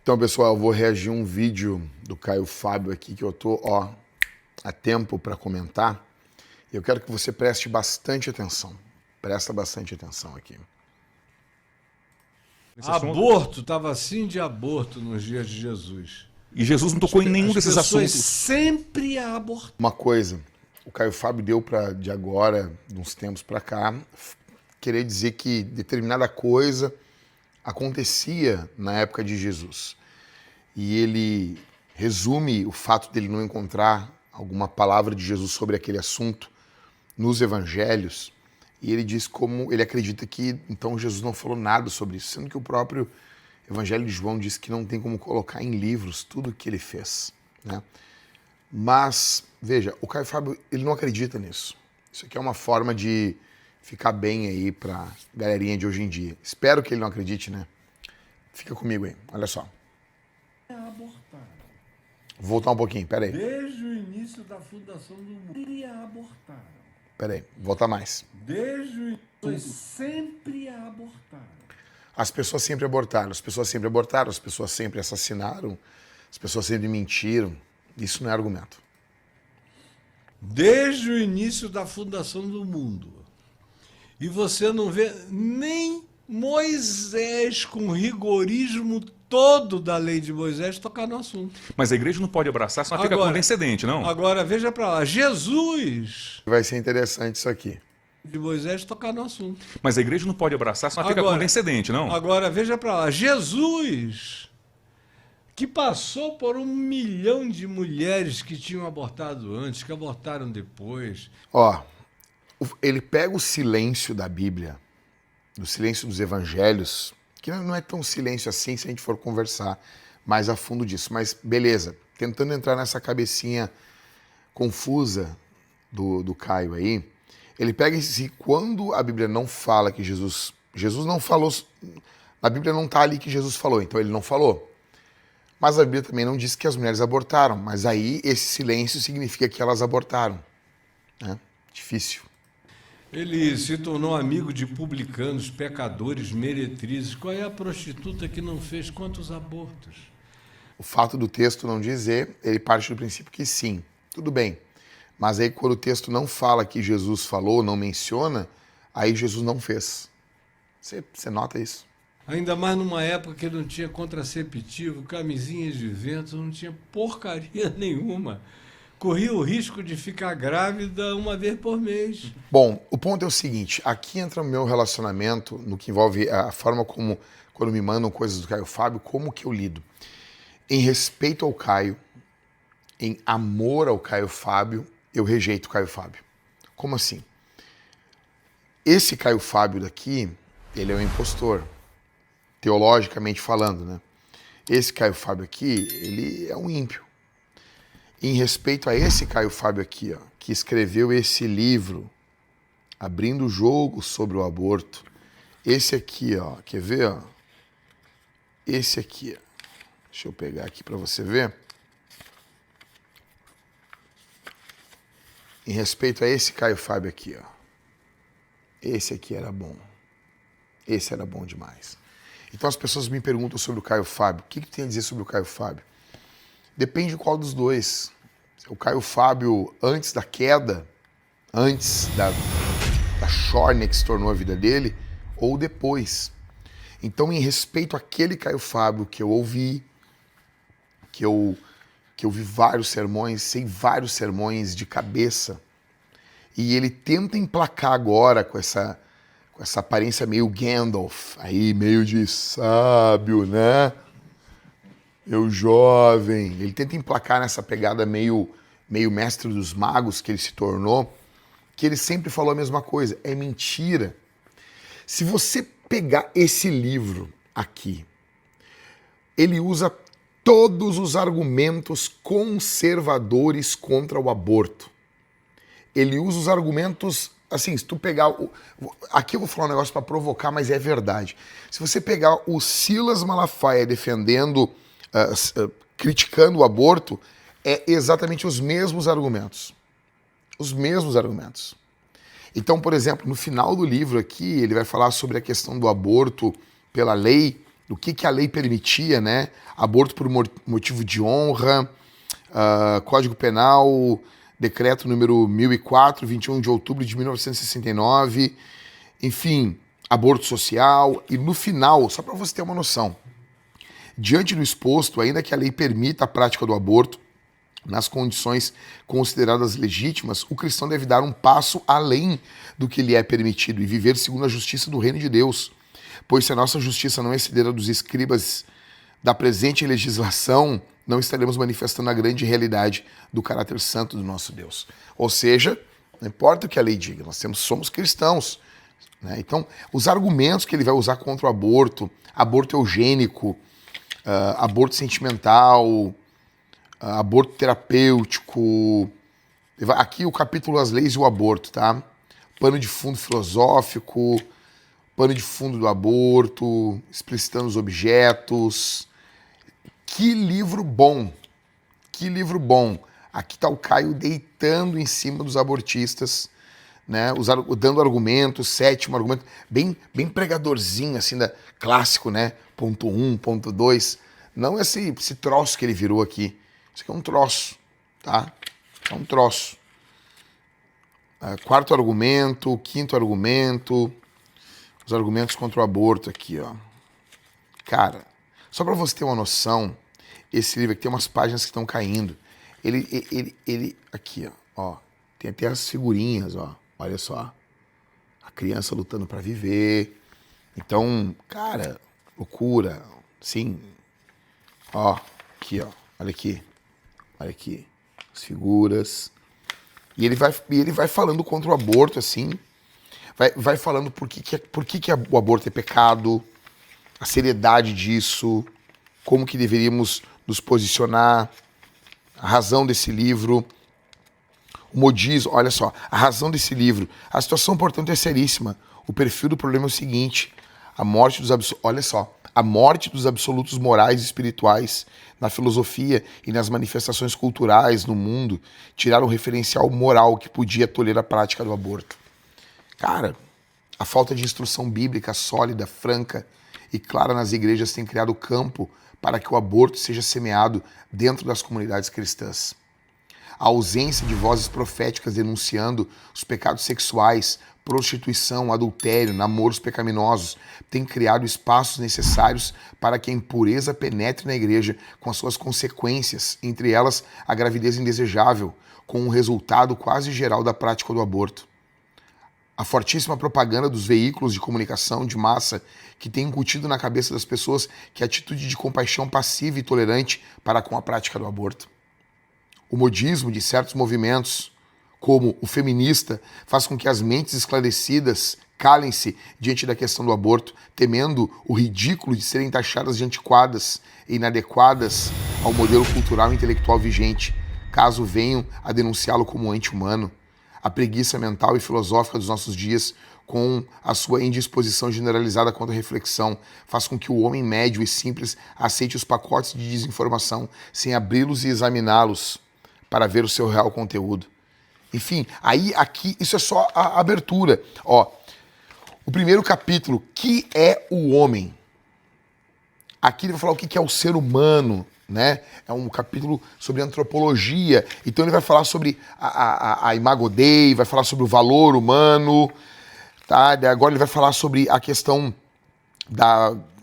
Então, pessoal, eu vou reagir a um vídeo do Caio Fábio aqui que eu tô, a tempo para comentar. E eu quero que você preste bastante atenção. Presta bastante atenção aqui. Aborto, estava assim de aborto nos dias de Jesus. E Jesus não tocou em nenhum desses As pessoas assuntos. sempre abortam. Uma coisa, o Caio Fábio deu para de agora, de uns tempos para cá, querer dizer que determinada coisa acontecia na época de Jesus. E ele resume o fato dele não encontrar alguma palavra de Jesus sobre aquele assunto nos evangelhos, e ele diz como ele acredita que então Jesus não falou nada sobre isso, sendo que o próprio Evangelho de João diz que não tem como colocar em livros tudo o que ele fez, né? Mas, veja, o Caio Fábio, ele não acredita nisso. Isso aqui é uma forma de ficar bem aí pra galerinha de hoje em dia. Espero que ele não acredite, né? Fica comigo aí, olha só. Abortaram. Vou voltar um pouquinho, peraí. Desde o início da fundação do mundo. Abortaram. Peraí, volta mais. Desde o início. Sempre abortaram. As pessoas sempre abortaram, as pessoas sempre abortaram, as pessoas sempre assassinaram, as pessoas sempre mentiram. Isso não é argumento. Desde o início da fundação do mundo. E você não vê nem Moisés, com o rigorismo todo da lei de Moisés, tocar no assunto. Mas a igreja não pode abraçar, senão fica condescendente, não? Agora, veja para lá. Jesus, Vai ser interessante isso aqui. de Moisés, tocar no assunto. Mas a igreja não pode abraçar, senão fica condescendente, não? Agora, veja para lá. Jesus, que passou por 1 milhão de mulheres que tinham abortado antes, que abortaram depois. Ele pega o silêncio da Bíblia, do silêncio dos evangelhos, que não é tão silêncio assim se a gente for conversar mais a fundo disso, mas beleza, tentando entrar nessa cabecinha confusa do Caio aí, ele pega esse, quando a Bíblia não fala que Jesus não falou, a Bíblia não está ali que Jesus falou, então ele não falou. Mas a Bíblia também não diz que as mulheres abortaram, mas aí esse silêncio significa que elas abortaram, né? Difícil. Ele se tornou amigo de publicanos, pecadores, meretrizes. Qual é a prostituta que não fez quantos abortos? O fato do texto não dizer, ele parte do princípio que sim, tudo bem. Mas aí quando o texto não fala que Jesus falou, não menciona, aí Jesus não fez. Você nota isso? Ainda mais numa época que não tinha contraceptivo, camisinhas de vento, não tinha porcaria nenhuma. Corria o risco de ficar grávida uma vez por mês. Bom, o ponto é o seguinte, aqui entra o meu relacionamento, no que envolve a forma como, quando me mandam coisas do Caio Fábio, como que eu lido. Em respeito ao Caio, em amor ao Caio Fábio, eu rejeito o Caio Fábio. Como assim? Esse Caio Fábio daqui, ele é um impostor, teologicamente falando, né? Esse Caio Fábio aqui, ele é um ímpio. Em respeito a esse Caio Fábio aqui, que escreveu esse livro, Abrindo o Jogo sobre o Aborto, esse aqui, quer ver? Esse aqui, deixa eu pegar aqui para você ver. Em respeito a esse Caio Fábio aqui, esse aqui era bom. Esse era bom demais. Então as pessoas me perguntam sobre o Caio Fábio. O que tem a dizer sobre o Caio Fábio? Depende de qual dos dois. O Caio Fábio, antes da queda, antes da chorne que se tornou a vida dele, ou depois. Então, em respeito àquele Caio Fábio que eu ouvi, que eu vi vários sermões, sei vários sermões de cabeça, e ele tenta emplacar agora com essa aparência meio Gandalf, aí meio de sábio, né? Eu jovem, ele tenta emplacar nessa pegada meio mestre dos magos que ele se tornou, que ele sempre falou a mesma coisa, é mentira. Se você pegar esse livro aqui, ele usa todos os argumentos conservadores contra o aborto. Ele usa os argumentos, assim, se tu pegar... Aqui eu vou falar um negócio para provocar, mas é verdade. Se você pegar o Silas Malafaia defendendo... criticando o aborto, é exatamente os mesmos argumentos. Os mesmos argumentos. Então, por exemplo, no final do livro aqui, ele vai falar sobre a questão do aborto pela lei do que a lei permitia, né? Aborto por motivo de honra, Código Penal, decreto número 1004, 21 de outubro de 1969, enfim, aborto social. E no final, só para você ter uma noção, diante do exposto, ainda que a lei permita a prática do aborto nas condições consideradas legítimas, o cristão deve dar um passo além do que lhe é permitido e viver segundo a justiça do reino de Deus. Pois se a nossa justiça não exceder a dos escribas da presente legislação, não estaremos manifestando a grande realidade do caráter santo do nosso Deus. Ou seja, não importa o que a lei diga, nós somos cristãos, né? Então, os argumentos que ele vai usar contra o aborto, aborto eugênico, aborto sentimental, aborto terapêutico, aqui o capítulo As Leis e o Aborto, tá? Pano de fundo filosófico, pano de fundo do aborto, explicitando os objetos. Que livro bom! Que livro bom! Aqui está o Caio deitando em cima dos abortistas, né? Dando argumentos, sétimo argumento, bem pregadorzinho, assim, clássico, né? Ponto 1, ponto 2. Não esse troço que ele virou aqui. Isso aqui é um troço, tá? É um troço. Quarto argumento, quinto argumento, os argumentos contra o aborto aqui, ó. Cara, só para você ter uma noção, esse livro aqui tem umas páginas que estão caindo. Ele aqui, ó, tem até as figurinhas, ó. Olha só. A criança lutando para viver. Então, cara, loucura. Sim. Ó, aqui, ó. Olha aqui. Olha aqui. As figuras. E ele vai falando contra o aborto, assim. Vai falando por que o aborto é pecado, a seriedade disso, como que deveríamos nos posicionar, a razão desse livro, o modismo, olha só, a razão desse livro. A situação, portanto, é seríssima. O perfil do problema é o seguinte, a morte dos absolutos morais e espirituais na filosofia e nas manifestações culturais no mundo tiraram o referencial moral que podia tolerar a prática do aborto. Cara, a falta de instrução bíblica sólida, franca e clara nas igrejas tem criado campo para que o aborto seja semeado dentro das comunidades cristãs. A ausência de vozes proféticas denunciando os pecados sexuais, prostituição, adultério, namoros pecaminosos tem criado espaços necessários para que a impureza penetre na igreja com as suas consequências, entre elas a gravidez indesejável, com um resultado quase geral da prática do aborto. A fortíssima propaganda dos veículos de comunicação de massa que tem incutido na cabeça das pessoas que a atitude de compaixão passiva e tolerante para com a prática do aborto. O modismo de certos movimentos, como o feminista, faz com que as mentes esclarecidas calem-se diante da questão do aborto, temendo o ridículo de serem taxadas de antiquadas e inadequadas ao modelo cultural e intelectual vigente, caso venham a denunciá-lo como anti-humano. A preguiça mental e filosófica dos nossos dias, com a sua indisposição generalizada quanto à reflexão, faz com que o homem médio e simples aceite os pacotes de desinformação sem abri-los e examiná-los para ver o seu real conteúdo. Enfim, aí aqui isso é só a abertura. Ó, o primeiro capítulo, que é o homem? Aqui ele vai falar o que é o ser humano, né? É um capítulo sobre antropologia. Então ele vai falar sobre a Imago Dei, vai falar sobre o valor humano, tá? Agora ele vai falar sobre a questão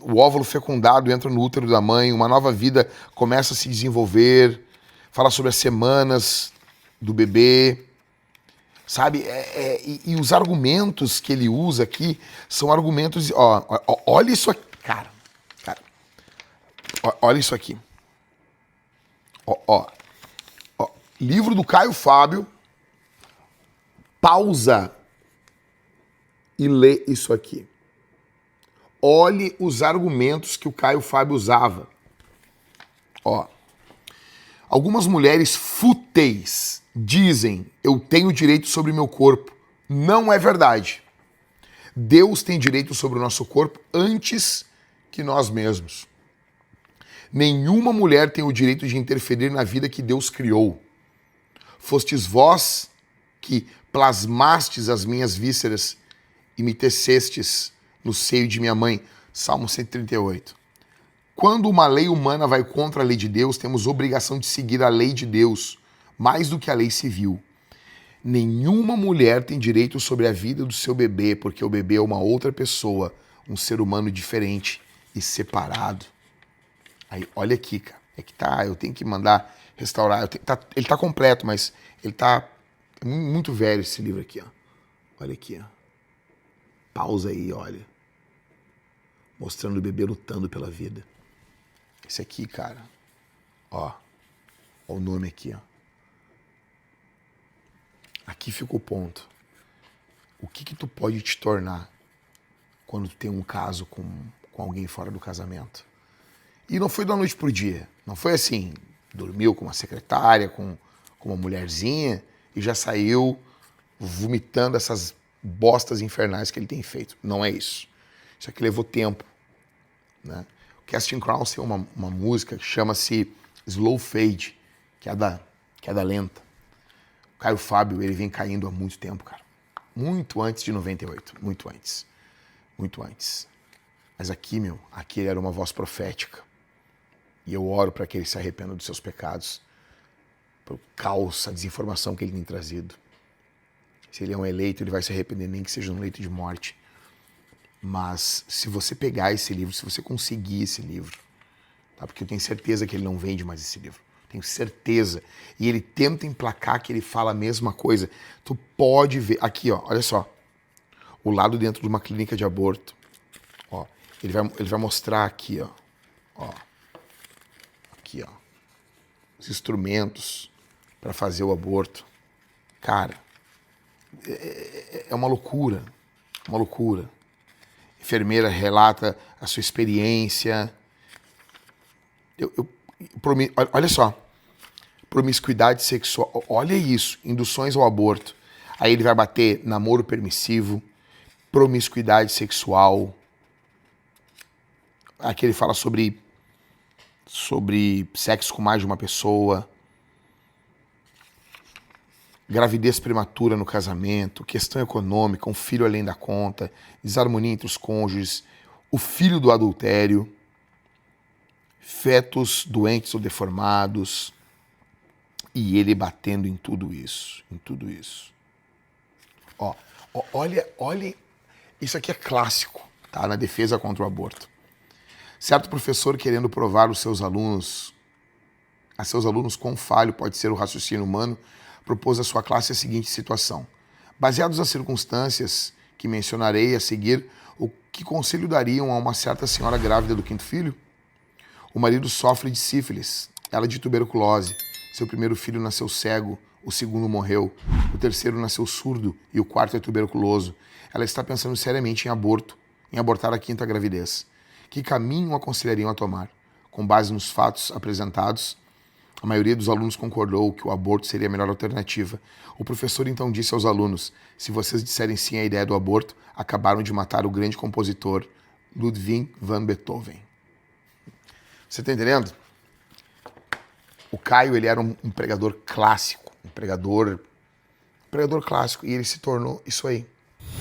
o óvulo fecundado entra no útero da mãe, uma nova vida começa a se desenvolver, fala sobre as semanas do bebê, sabe? E os argumentos que ele usa aqui são argumentos... olha isso aqui, cara. Olha isso aqui. Livro do Caio Fábio. Pausa e lê isso aqui. Olhe os argumentos que o Caio Fábio usava. Algumas mulheres fúteis dizem: eu tenho direito sobre meu corpo. Não é verdade. Deus tem direito sobre o nosso corpo antes que nós mesmos. Nenhuma mulher tem o direito de interferir na vida que Deus criou. Fostes vós que plasmastes as minhas vísceras e me tecestes no seio de minha mãe. Salmo 138. Quando uma lei humana vai contra a lei de Deus, temos obrigação de seguir a lei de Deus, mais do que a lei civil. Nenhuma mulher tem direito sobre a vida do seu bebê, porque o bebê é uma outra pessoa, um ser humano diferente e separado. Aí, olha aqui, cara. É que tá, eu tenho que mandar restaurar. Ele tá completo, mas ele tá muito velho esse livro aqui, ó. Olha aqui, ó. Pausa aí, olha. Mostrando o bebê lutando pela vida. Esse aqui, cara, ó o nome aqui, ó. Aqui fica o ponto. O que tu pode te tornar quando tu tem um caso com alguém fora do casamento? E não foi da noite pro dia. Não foi assim, dormiu com uma secretária, com uma mulherzinha e já saiu vomitando essas bostas infernais que ele tem feito. Não é isso. Isso aqui levou tempo, né? Casting Crowns tem uma música que chama-se Slow Fade, que é da lenta. O Caio Fábio, ele vem caindo há muito tempo, cara. Muito antes de 98, muito antes. Muito antes. Mas aqui, aqui ele era uma voz profética. E eu oro para que ele se arrependa dos seus pecados, pelo caos, a desinformação que ele tem trazido. Se ele é um eleito, ele vai se arrepender, nem que seja no leito de morte. Mas se você pegar esse livro, se você conseguir esse livro, tá? Porque eu tenho certeza que ele não vende mais esse livro. Tenho certeza. E ele tenta emplacar que ele fala a mesma coisa. Tu pode ver. Aqui, ó, olha só. O lado dentro de uma clínica de aborto. Ó, ele vai mostrar aqui, ó. Ó. Aqui, ó. Os instrumentos para fazer o aborto. Cara, é uma loucura. Uma loucura. A enfermeira relata a sua experiência. Olha só. Promiscuidade sexual. Olha isso. Induções ao aborto. Aí ele vai bater namoro permissivo, promiscuidade sexual. Aqui ele fala sobre sexo com mais de uma pessoa, gravidez prematura no casamento, questão econômica, um filho além da conta, desarmonia entre os cônjuges, o filho do adultério, fetos doentes ou deformados, e ele batendo em tudo isso, Ó, olha, isso aqui é clássico, tá? Na defesa contra o aborto. Certo professor, querendo provar a seus alunos quão falho pode ser o raciocínio humano, propôs à sua classe a seguinte situação. Baseados nas circunstâncias que mencionarei a seguir, o que conselho dariam a uma certa senhora grávida do 5º filho? O marido sofre de sífilis, ela de tuberculose. Seu primeiro filho nasceu cego, o segundo morreu, o terceiro nasceu surdo e o quarto é tuberculoso. Ela está pensando seriamente em abortar a 5ª gravidez. Que caminho aconselhariam a tomar? Com base nos fatos apresentados, a maioria dos alunos concordou que o aborto seria a melhor alternativa. O professor então disse aos alunos: se vocês disserem sim à ideia do aborto, acabaram de matar o grande compositor Ludwig van Beethoven. Você está entendendo? O Caio, ele era um pregador clássico, um pregador clássico, e ele se tornou isso aí.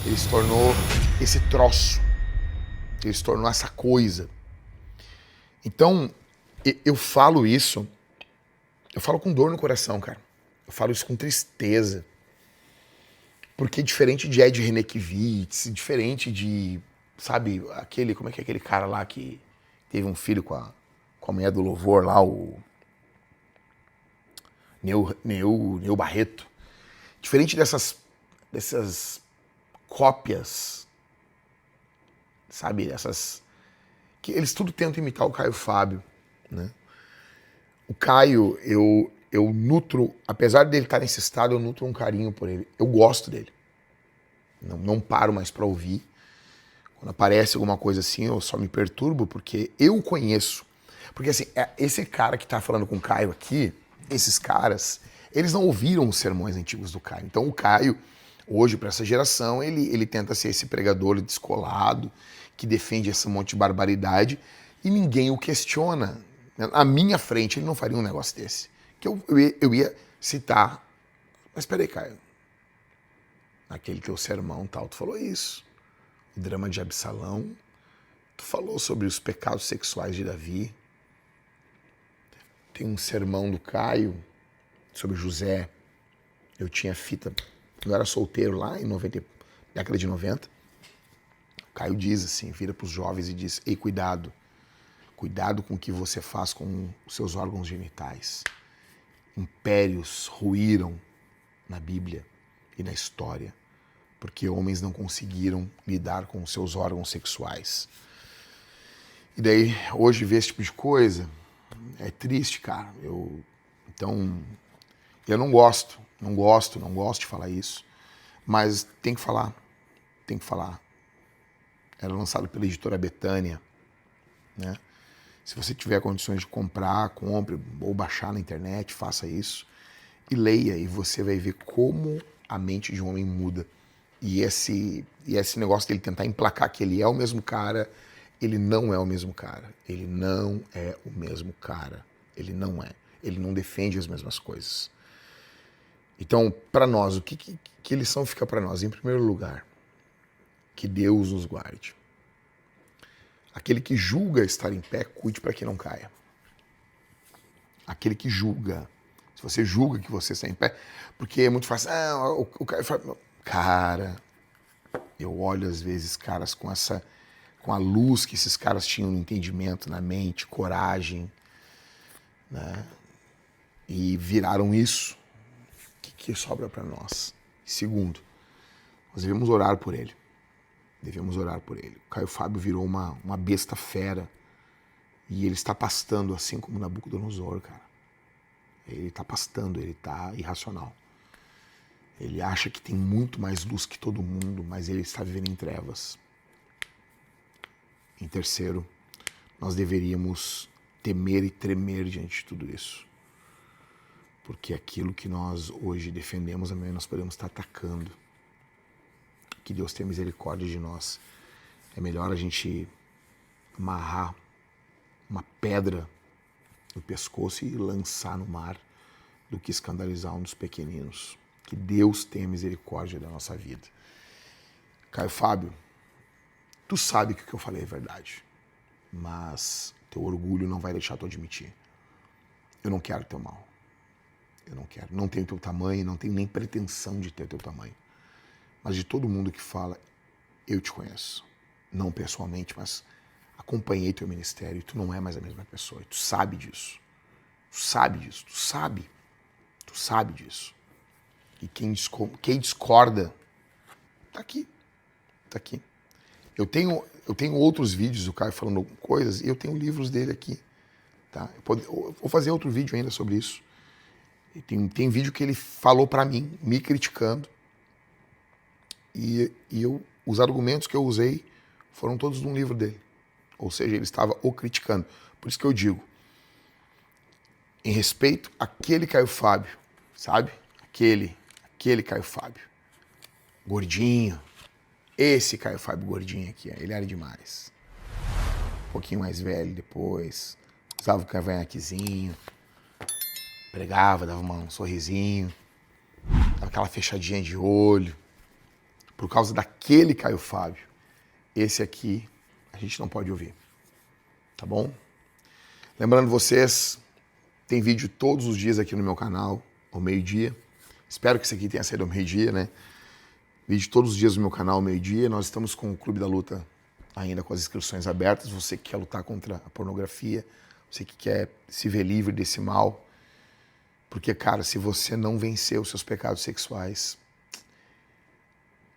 Ele se tornou esse troço. Ele se tornou essa coisa. Então, eu falo isso, eu falo com dor no coração, cara. Eu falo isso com tristeza. Porque diferente de Ed Renekiewicz, diferente de, sabe, como é que é aquele cara lá que teve um filho com a mulher do louvor lá, o Neu Barreto. Diferente dessas cópias, sabe, que eles tudo tentam imitar o Caio Fábio, né? O Caio, eu nutro, apesar dele estar nesse estado, eu nutro um carinho por ele. Eu gosto dele. Não paro mais para ouvir. Quando aparece alguma coisa assim, eu só me perturbo, porque eu conheço. Porque assim, esse cara que tá falando com o Caio aqui, esses caras, eles não ouviram os sermões antigos do Caio. Então o Caio, hoje, para essa geração, ele tenta ser esse pregador descolado, que defende esse monte de barbaridade, e ninguém o questiona. Na minha frente, ele não faria um negócio desse. Que eu ia citar. Mas peraí, Caio. Naquele teu sermão tal, tu falou isso. O drama de Absalão Tu falou sobre os pecados sexuais de Davi. Tem um sermão do Caio sobre José. Eu tinha fita, eu era solteiro lá em década de 90. O Caio diz assim, vira para os jovens e diz: ei, cuidado com o que você faz com os seus órgãos genitais. Impérios ruíram na Bíblia e na história, porque homens não conseguiram lidar com os seus órgãos sexuais. E daí, hoje, ver esse tipo de coisa é triste, cara. Então, eu não gosto de falar isso, mas tem que falar. Era lançado pela editora Betânia, né? Se você tiver condições de comprar, compre, ou baixar na internet, faça isso. E leia, e você vai ver como a mente de um homem muda. E esse negócio dele tentar emplacar que ele é o mesmo cara, ele não é o mesmo cara. Ele não é o mesmo cara. Ele não é. Ele não defende as mesmas coisas. Então, para nós, que lição fica para nós? Em primeiro lugar, que Deus nos guarde. Aquele que julga estar em pé, cuide para que não caia. Aquele que julga. Se você julga que você está em pé, porque é muito fácil. O cara fala, cara, eu olho às vezes caras com a luz que esses caras tinham no entendimento, na mente, coragem, né? E viraram isso. O que sobra para nós? Segundo, nós devemos orar por ele. O Caio Fábio virou uma besta fera e ele está pastando assim como Nabucodonosor, cara. Ele está pastando, ele está irracional. Ele acha que tem muito mais luz que todo mundo, mas ele está vivendo em trevas. Em terceiro, nós deveríamos temer e tremer diante de tudo isso. Porque aquilo que nós hoje defendemos, amanhã nós podemos estar atacando. Que Deus tenha misericórdia de nós. É melhor a gente amarrar uma pedra no pescoço e lançar no mar do que escandalizar um dos pequeninos. Que Deus tenha misericórdia da nossa vida. Caio Fábio, tu sabe que o que eu falei é verdade, mas teu orgulho não vai deixar tu admitir. Eu não quero teu mal. Eu não quero. Não tenho teu tamanho, não tenho nem pretensão de ter teu tamanho. Mas de todo mundo que fala, eu te conheço. Não pessoalmente, mas acompanhei teu ministério e tu não é mais a mesma pessoa. E tu sabe disso. Tu sabe disso. E quem discorda, tá aqui. Eu tenho outros vídeos do Caio falando coisas e eu tenho livros dele aqui. Tá? Eu vou fazer outro vídeo ainda sobre isso. E tem vídeo que ele falou pra mim, me criticando. E os argumentos que eu usei foram todos num livro dele. Ou seja, ele estava o criticando. Por isso que eu digo, em respeito àquele Caio Fábio, sabe? Aquele Caio Fábio. Gordinho. Esse Caio Fábio gordinho aqui, ele era demais. Um pouquinho mais velho depois. Usava o cavanhaquezinho. Pregava, dava um sorrisinho. Dava aquela fechadinha de olho. Por causa daquele Caio Fábio, esse aqui a gente não pode ouvir, tá bom? Lembrando vocês, tem vídeo todos os dias aqui no meu canal, ao meio-dia. Espero que esse aqui tenha saído ao meio-dia, né? Vídeo todos os dias no meu canal ao meio-dia. Nós estamos com o Clube da Luta ainda com as inscrições abertas. Você que quer lutar contra a pornografia, você que quer se ver livre desse mal. Porque, cara, se você não vencer os seus pecados sexuais,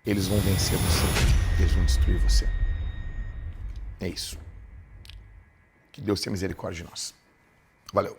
eles vão vencer você, eles vão destruir você. É isso. Que Deus tenha misericórdia de nós. Valeu.